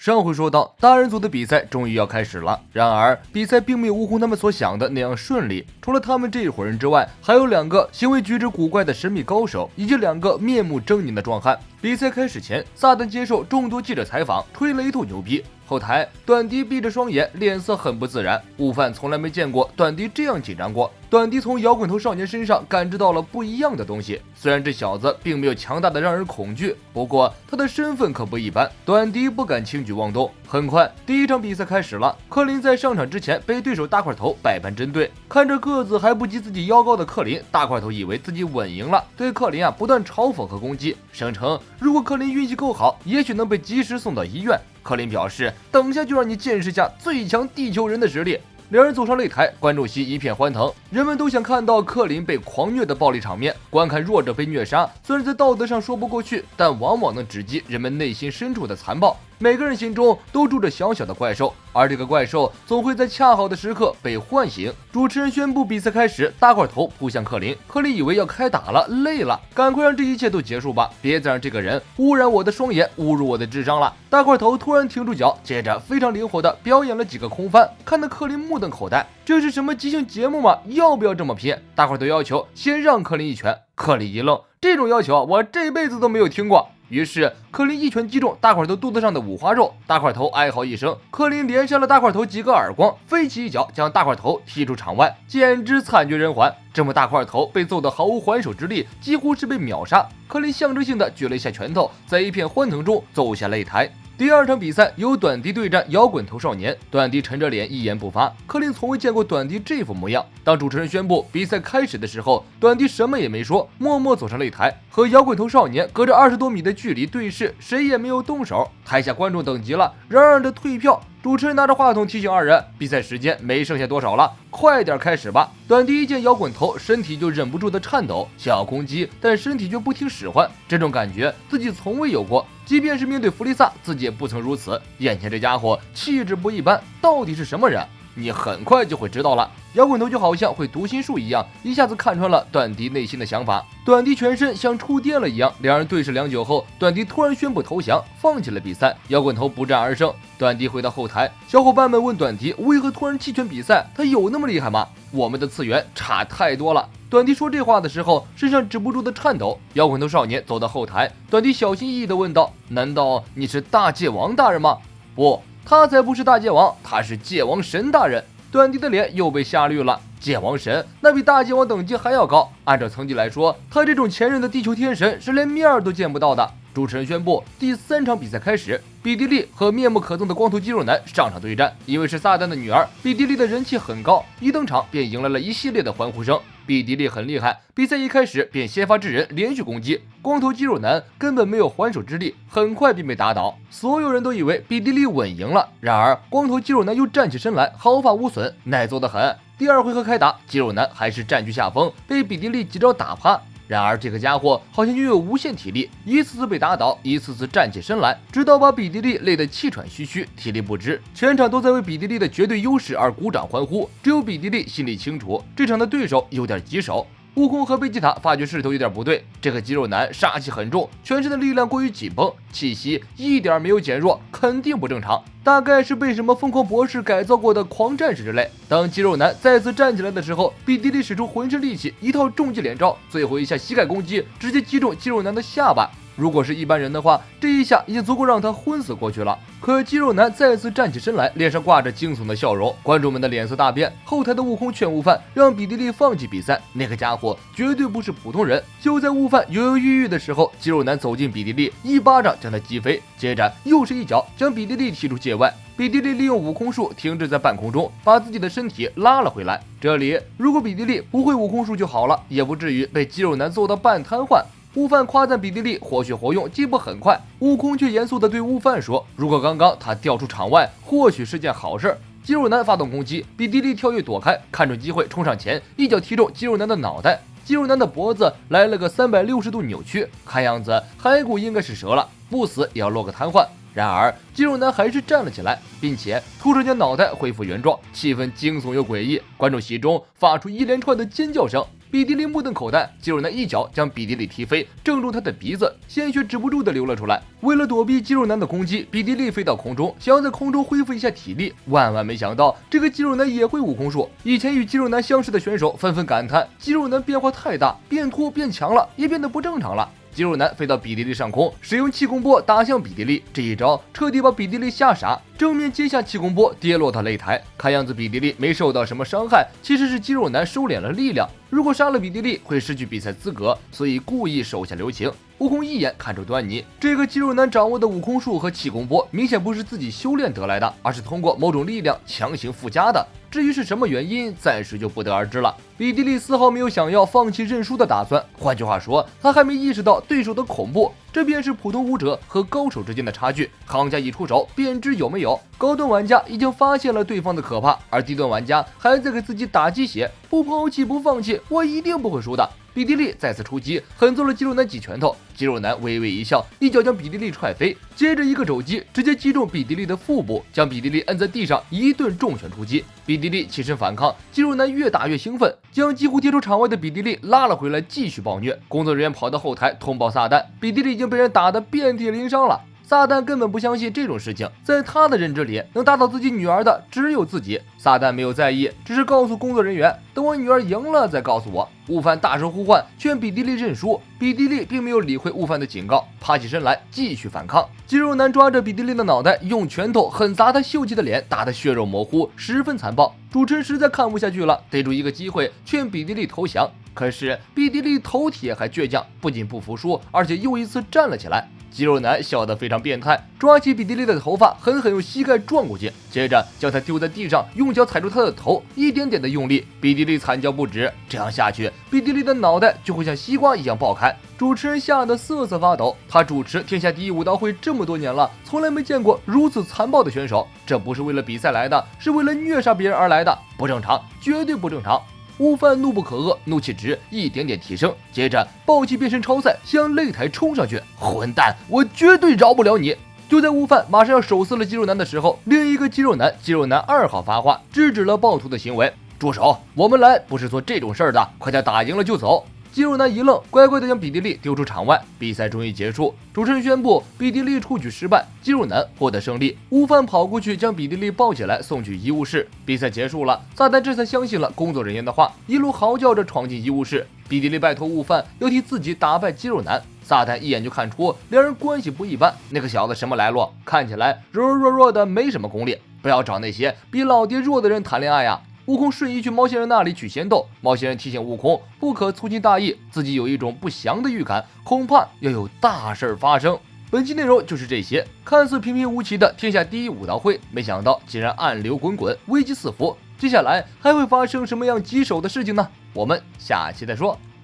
上回说到，大人组的比赛终于要开始了。然而，比赛并没有悟空他们所想的那样顺利。除了他们这一伙人之外，还有2个行为举止古怪的神秘高手，以及2个面目狰狞的壮汉。比赛开始前，撒旦接受众多记者采访，吹了一通牛逼。后台，短笛闭着双眼，脸色很不自然。悟饭从来没见过短笛这样紧张过。短笛从摇滚头少年身上感知到了不一样的东西。虽然这小子并没有强大的让人恐惧，不过他的身份可不一般。短笛不敢轻举妄动。很快，第一场比赛开始了。克林在上场之前被对手大块头百般针对，看着个子还不及自己腰高的克林，大块头以为自己稳赢了，对克林不断嘲讽和攻击，声称如果克林运气够好，也许能被及时送到医院。克林表示，等下就让你见识下最强地球人的实力。2人走上擂台，观众席一片欢腾，人们都想看到克林被狂虐的暴力场面。观看弱者被虐杀，虽然在道德上说不过去，但往往能直击人们内心深处的残暴。每个人心中都住着小小的怪兽，而这个怪兽总会在恰好的时刻被唤醒。主持人宣布比赛开始，大块头扑向克林，克林以为要开打了，累了，赶快让这一切都结束吧，别再让这个人污染我的双眼，侮辱我的智商了。大块头突然停住脚，接着非常灵活的表演了几个空翻，看得克林目瞪口呆，这是什么即兴节目吗？要不要这么拼？大块头要求先让克林一拳，克林一愣，这种要求我这辈子都没有听过。于是克林一拳击中大块头肚子上的五花肉，大块头哀嚎一声，克林连扇了大块头几个耳光，飞起一脚将大块头踢出场外，简直惨绝人寰。这么大块头被揍得毫无还手之力，几乎是被秒杀。克林象征性的举了一下拳头，在一片欢腾中走下擂台。第2场比赛由短笛对战摇滚头少年，短笛沉着脸一言不发。克林从未见过短笛这副模样。当主持人宣布比赛开始的时候，短笛什么也没说，默默走上擂台，和摇滚头少年隔着20多米的距离对视，谁也没有动手。台下观众等急了，嚷嚷着退票。主持人拿着话筒提醒2人，比赛时间没剩下多少了，快点开始吧。短笛一见摇滚头，身体就忍不住的颤抖，想要攻击，但身体却不听使唤。这种感觉自己从未有过，即便是面对弗利萨，自己也不曾如此。眼前这家伙气质不一般，到底是什么人？你很快就会知道了。摇滚头就好像会读心术一样，一下子看穿了短笛内心的想法。短笛全身像触电了一样，2人对视良久后，短笛突然宣布投降，放弃了比赛。摇滚头不战而胜。短笛回到后台，小伙伴们问短笛为何突然弃权比赛，他有那么厉害吗？我们的次元差太多了。短笛说这话的时候，身上止不住的颤抖。摇滚头少年走到后台，短笛小心翼翼地问道：难道你是大界王大人吗？不，他才不是大界王，他是界王神大人。短笛的脸又被吓绿了。界王神那比大界王等级还要高，按照层级来说，他这种前任的地球天神是连面都见不到的。主持人宣布第3场比赛开始，比迪利和面目可憎的光头肌肉男上场对战。因为是撒旦的女儿，比迪利的人气很高，一登场便迎来了一系列的欢呼声。比迪利很厉害，比赛一开始便先发制人，连续攻击。光头肌肉男根本没有还手之力，很快便被打倒。所有人都以为比迪利稳赢了，然而光头肌肉男又站起身来，毫发无损，耐揍得很。第2回合开打，肌肉男还是占据下风，被比迪利几招打趴。然而这个家伙好像拥有无限体力，一次次被打倒，一次次站起身来，直到把比迪利累得气喘吁吁，体力不支。全场都在为比迪利的绝对优势而鼓掌欢呼，只有比迪利心里清楚，这场的对手有点棘手。悟空和贝吉塔发觉势头有点不对，这个肌肉男杀气很重，全身的力量过于紧绷，气息一点没有减弱，肯定不正常，大概是被什么疯狂博士改造过的狂战士之类。当肌肉男再次站起来的时候，比迪利使出浑身力气，一套重击连招，最后一下膝盖攻击直接击中肌肉男的下巴。如果是一般人的话，这一下已经足够让他昏死过去了。可肌肉男再次站起身来，脸上挂着惊悚的笑容，观众们的脸色大变。后台的悟空劝悟饭让比迪利放弃比赛，那个家伙绝对不是普通人。就在悟饭犹犹豫豫的时候，肌肉男走进比迪利，一巴掌将他击飞，接着又是一脚将比迪利踢出界外。比迪利利用悟空术停滞在半空中，把自己的身体拉了回来。这里如果比迪利不会悟空术就好了，也不至于被肌肉男揍到半瘫痪。悟饭夸赞比迪利活学活用，进步很快。悟空却严肃地对悟饭说，如果刚刚他掉出场外，或许是件好事。肌肉男发动攻击，比迪利跳跃躲开，看准机会冲上前，一脚踢中肌肉男的脑袋。肌肉男的脖子来了个360度扭曲，看样子骸骨应该是折了，不死也要落个瘫痪。然而肌肉男还是站了起来，并且突然将脑袋恢复原状，气氛惊悚又诡异，观众席中发出一连串的尖叫声。比迪利目瞪口呆，肌肉男一脚将比迪利踢飞，正中他的鼻子，鲜血止不住的流了出来。为了躲避肌肉男的攻击，比迪利飞到空中，想要在空中恢复一下体力。万万没想到，这个肌肉男也会悟空术。以前与肌肉男相识的选手纷纷感叹，肌肉男变化太大，变秃变强了，也变得不正常了。肌肉男飞到比迪利上空，使用气功波打向比迪利，这一招彻底把比迪利吓傻，正面接下气功波跌落到擂台。看样子比迪利没受到什么伤害，其实是肌肉男收敛了力量。如果杀了比迪利会失去比赛资格，所以故意手下留情。悟空一眼看出端倪，这个肌肉男掌握的悟空术和气功波明显不是自己修炼得来的，而是通过某种力量强行附加的。至于是什么原因，暂时就不得而知了。比迪利丝毫没有想要放弃认输的打算，换句话说，他还没意识到对手的恐怖。这便是普通武者和高手之间的差距，行家一出手便知有没有。高端玩家已经发现了对方的可怕，而低端玩家还在给自己打鸡血，不抛弃不放弃，我一定不会输的。比迪利再次出击，狠揍了肌肉男几拳头。肌肉男微微一笑，一脚将比迪利踹飞，接着一个肘击直接击中比迪利的腹部，将比迪利摁在地上，一顿重拳出击。比迪利起身反抗，肌肉男越打越兴奋，将几乎跌出场外的比迪利拉了回来，继续暴虐。工作人员跑到后台通报撒旦，比迪利已经被人打得遍体鳞伤了。撒旦根本不相信这种事情，在他的认知里，能打倒自己女儿的只有自己。撒旦没有在意，只是告诉工作人员，等我女儿赢了再告诉我。悟饭大声呼唤，劝比迪利认输。比迪利并没有理会悟饭的警告，爬起身来继续反抗。肌肉男抓着比迪利的脑袋，用拳头狠砸他秀气的脸，打得血肉模糊，十分残暴。主持人实在看不下去了，逮住一个机会劝比迪利投降。可是比迪利头铁还倔强，不仅不服输，而且又一次站了起来。肌肉男笑得非常变态，抓起比迪利的头发，狠狠用膝盖撞过去，接着将他丢在地上，用脚踩住他的头，一点点的用力。比迪利惨叫不止，这样下去，比迪利的脑袋就会像西瓜一样爆开。主持人吓得瑟瑟发抖，他主持天下第一武道会这么多年了，从来没见过如此残暴的选手。这不是为了比赛来的，是为了虐杀别人而来的，不正常，绝对不正常。悟饭怒不可遏，怒气值一点点提升，接着暴气变身超赛，向擂台冲上去。混蛋，我绝对饶不了你！就在悟饭马上要手撕了肌肉男的时候，另一个肌肉男2号发话，制止了暴徒的行为。住手！我们来不是做这种事儿的，快点打赢了就走。肌肉男一愣，乖乖地将比迪利丢出场外。比赛终于结束，主持人宣布比迪利出局失败，肌肉男获得胜利。悟饭跑过去将比迪利抱起来送去医务室。比赛结束了，撒旦这才相信了工作人员的话，一路嚎叫着闯进医务室。比迪利拜托悟饭要替自己打败肌肉男。撒旦一眼就看出两人关系不一般，那个小子什么来路？看起来柔柔弱弱的，没什么功力，不要找那些比老爹弱的人谈恋爱呀。悟空瞬移去猫仙人那里取仙豆，猫仙人提醒悟空不可粗心大意，自己有一种不祥的预感，恐怕要有大事发生。本期内容就是这些，看似平平无奇的天下第一武道会，没想到竟然暗流滚滚，危机四伏。接下来还会发生什么样棘手的事情呢？我们下期再说。